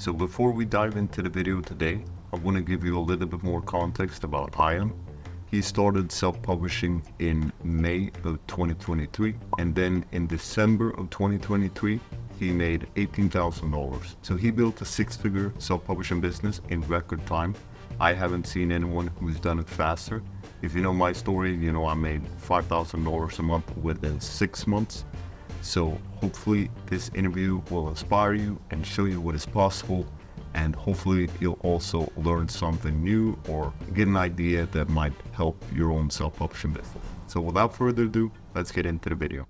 So before we dive into the video today, I want to give you a little bit more context about Ayhan. He started self-publishing in May of 2023, and then in December of 2023, he made $18,000. So he built a six-figure self-publishing business in record time. I haven't seen anyone who's done it faster. If you know my story, you know I made $5,000 a month within 6 months. So hopefully this interview will inspire you and show you what is possible, and hopefully you'll also learn something new or get an idea that might help your own self-publishing business. So without further ado, let's get into the video.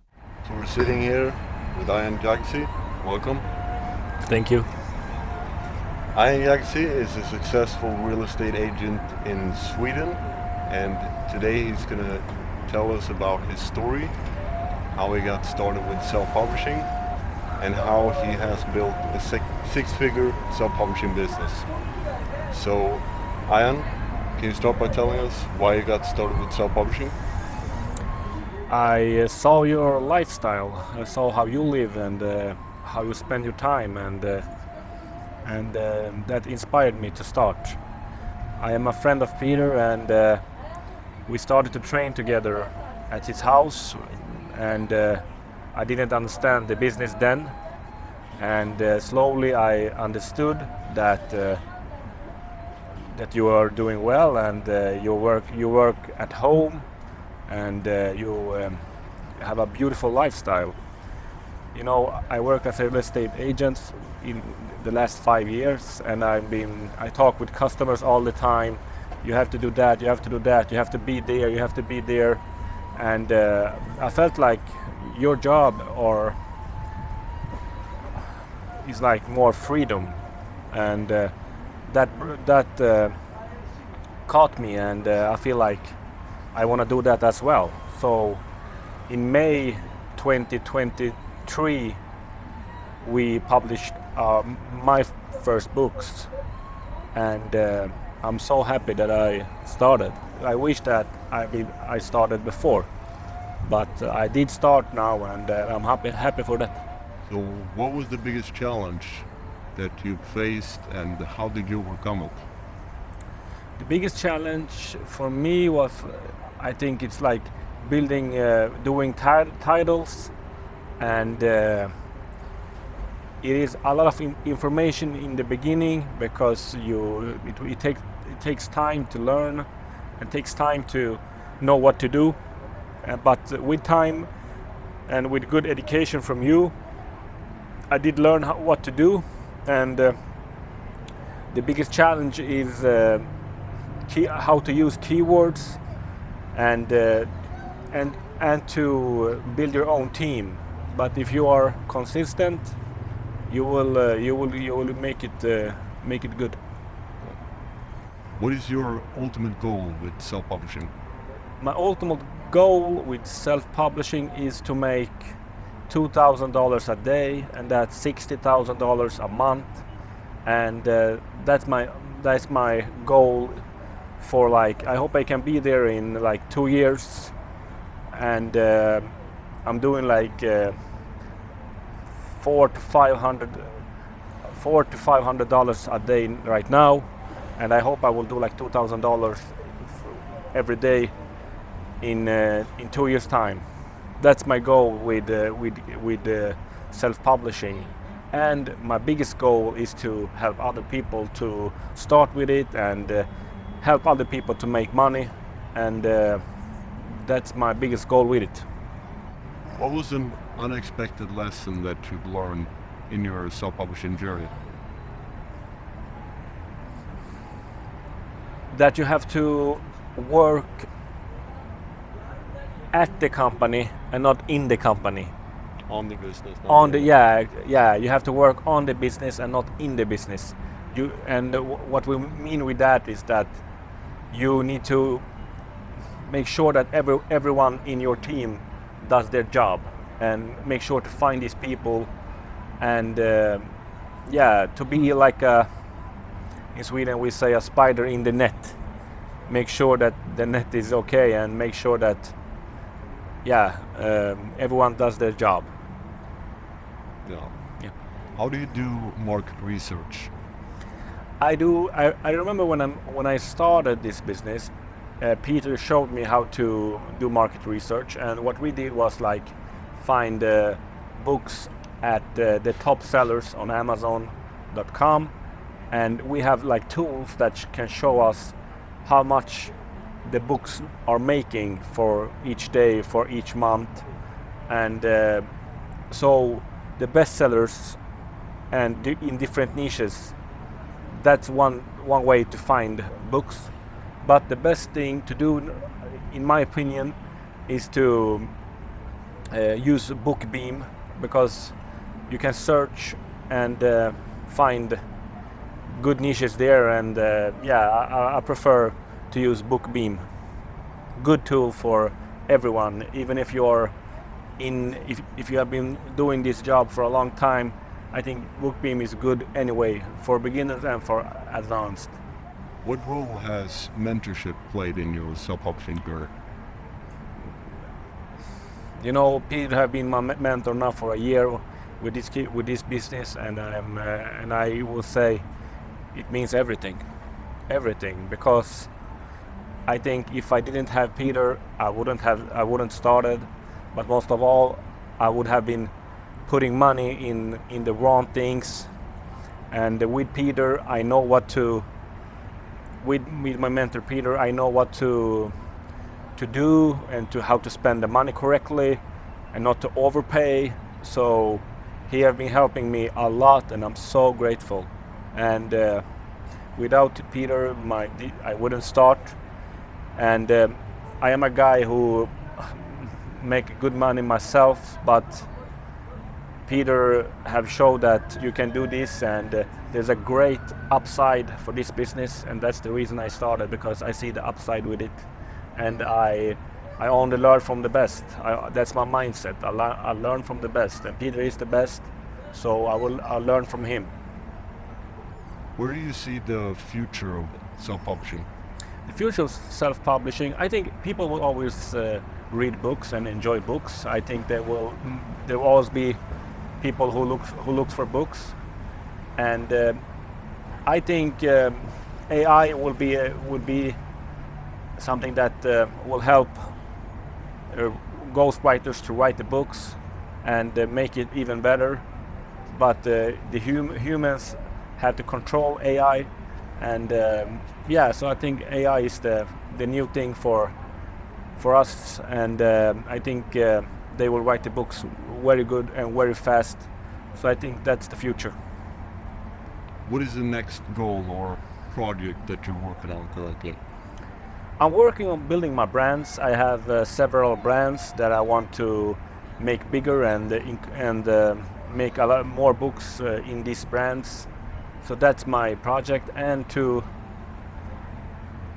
So we're sitting here with Ayhan Yagci. Welcome. Thank you. Ayhan Yagci is a successful real estate agent in Sweden, and today he's going to tell us about his story, how he got started with self-publishing, and how he has built a six-figure self-publishing business. So, Ayhan, can you start by telling us why you got started with self-publishing? I saw your lifestyle. I saw how you live and how you spend your time, and that inspired me to start. I am a friend of Peter, and we started to train together at his house, and I didn't understand the business then, and slowly I understood that that you are doing well, and you work at home, and you have a beautiful lifestyle. You know, I work as a real estate agent in the last 5 years, and I talk with customers all the time. You have to do that, you have to do that, you have to be there, you have to be there. And I felt like your job is like more freedom, and that caught me, and I feel like I want to do that as well. So in May 2023 we published my first books, and I'm so happy that I started. I wish that I started before, but I did start now, and I'm happy for that. So what was the biggest challenge that you faced, and how did you overcome it? The biggest challenge for me was, I think it's like building, doing titles, and it is a lot of information in the beginning, because it takes time to learn, and takes time to know what to do. But with time and with good education from you, I did learn what to do. And the biggest challenge is how to use keywords, and to build your own team. But if you are consistent, you will make it good. What is your ultimate goal with self-publishing? My ultimate goal with self-publishing is to make $2,000 a day, and that's $60,000 a month, and that's my goal for, like, I hope I can be there in like 2 years, and I'm doing like $400 to $500 a day right now, and I hope I will do like $2,000 every day in 2 years' time. That's my goal with self-publishing, and my biggest goal is to help other people to start with it, and help other people to make money, and that's my biggest goal with it. What was an unexpected lesson that you've learned in your self-publishing journey? That you have to work at the company and not in the company. On the business. You have to work on the business and not in the business. What we mean with that is that you need to make sure that everyone in your team does their job, and make sure to find these people, and to be like in Sweden we say a spider in the net. Make sure that the net is okay, and make sure that everyone does their job. How do you do market research I do. I remember when I started this business, Peter showed me how to do market research, and what we did was like find books at the top sellers on Amazon.com, and we have like tools that can show us how much the books are making for each day, for each month, and so the bestsellers and in different niches. That's one way to find books, but the best thing to do, in my opinion, is to use BookBeam, because you can search and find good niches there, and I prefer to use BookBeam. Good tool for everyone, even if you're if you have been doing this job for a long time. I think BookBeam is good anyway for beginners and for advanced. What role has mentorship played in your self-publishing career? You know, Peter have been my mentor now for a year with this business, and I will say it means everything, because I think if I didn't have Peter, I wouldn't started, but most of all, I would have been putting money in the wrong things. And with Peter, I know what to. With my mentor Peter, I know what to do and to how to spend the money correctly, and not to overpay. So he have been helping me a lot, and I'm so grateful. And without Peter, I wouldn't start. And I am a guy who make good money myself, but Peter have showed that you can do this, and there's a great upside for this business, and that's the reason I started, because I see the upside with it, and I only learn from the best. That's my mindset. I learn from the best, and Peter is the best, so I'll learn from him. Where do you see the future of self-publishing? The future of self-publishing, I think people will always read books and enjoy books. I think there will always be people who look for books, and I think AI will be something that will help ghostwriters to write the books and make it even better. But the humans have to control AI, and so I think AI is the new thing for us, and I think they will write the books very good and very fast. So I think that's the future. What is the next goal or project that you're working on currently? I'm working on building my brands. I have several brands that I want to make bigger and make a lot more books in these brands. So that's my project, and to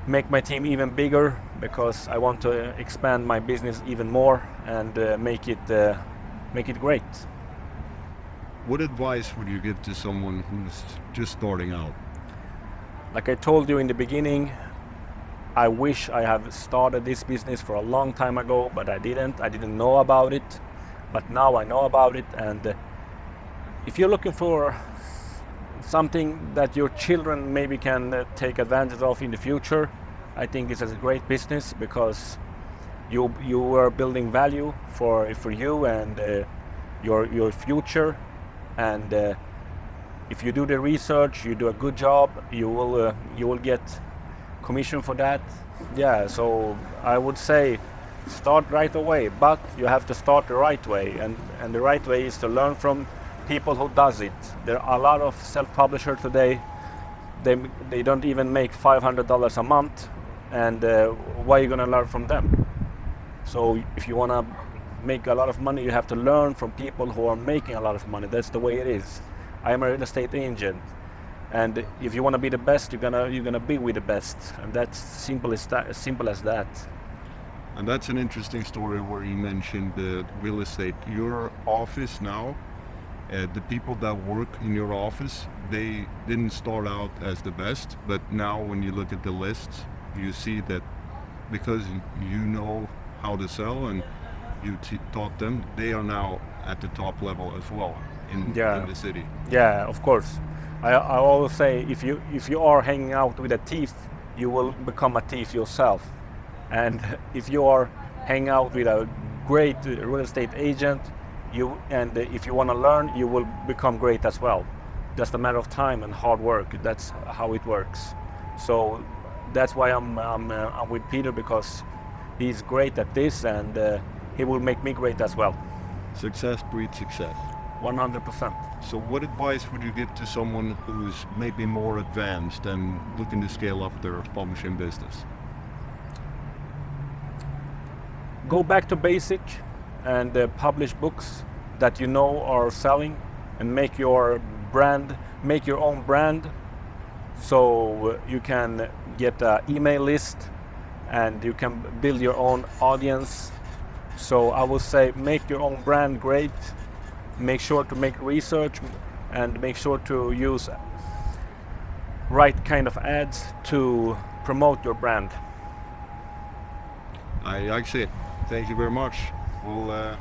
make my team even bigger, because I want to expand my business even more and make it great. What advice would you give to someone who's just starting out? Like I told you in the beginning, I wish I have started this business for a long time ago, but I didn't. I didn't know about it, but now I know about it. And if you're looking for something that your children maybe can take advantage of in the future, I think it's a great business, because you are building value for you and your future. And if you do the research, you do a good job, you will get commission for that. Yeah, so I would say start right away, but you have to start the right way, and the right way is to learn from people who does it. There are a lot of self-publishers today. They don't even make $500 a month, and why are you gonna learn from them? So if you wanna make a lot of money, you have to learn from people who are making a lot of money. That's the way it is. I am a real estate agent, and if you want to be the best, you're gonna be with the best, and that's simple as that. And that's an interesting story where you mentioned the real estate. Your office now, the people that work in your office, they didn't start out as the best, but now when you look at the lists, you see that because you know how to sell and you taught them, they are now at the top level as well in the city. Yeah, of course. I always say if you are hanging out with a thief, you will become a thief yourself. And if you are hanging out with a great real estate agent, if you want to learn, you will become great as well. Just a matter of time and hard work. That's how it works. So that's why I'm with Peter, because he's great at this, and he will make me great as well. Success breeds success. 100%. So what advice would you give to someone who's maybe more advanced and looking to scale up their publishing business? Go back to basic and publish books that you know are selling, and make your own brand, so you can get an email list and you can build your own audience. So I would say make your own brand great. Make sure to make research and make sure to use right kind of ads to promote your brand. Yagci, thank you very much. We'll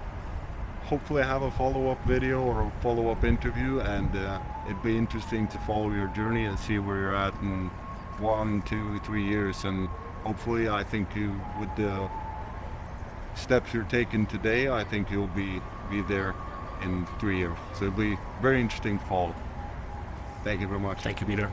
hopefully have a follow-up video or a follow-up interview, and it'd be interesting to follow your journey and see where you're at in 1, 2, 3 years. And hopefully, I think you, with the steps you're taking today, I think you'll be there in 3 years. So it'll be very interesting to follow. Thank you very much. Thank you, Peter.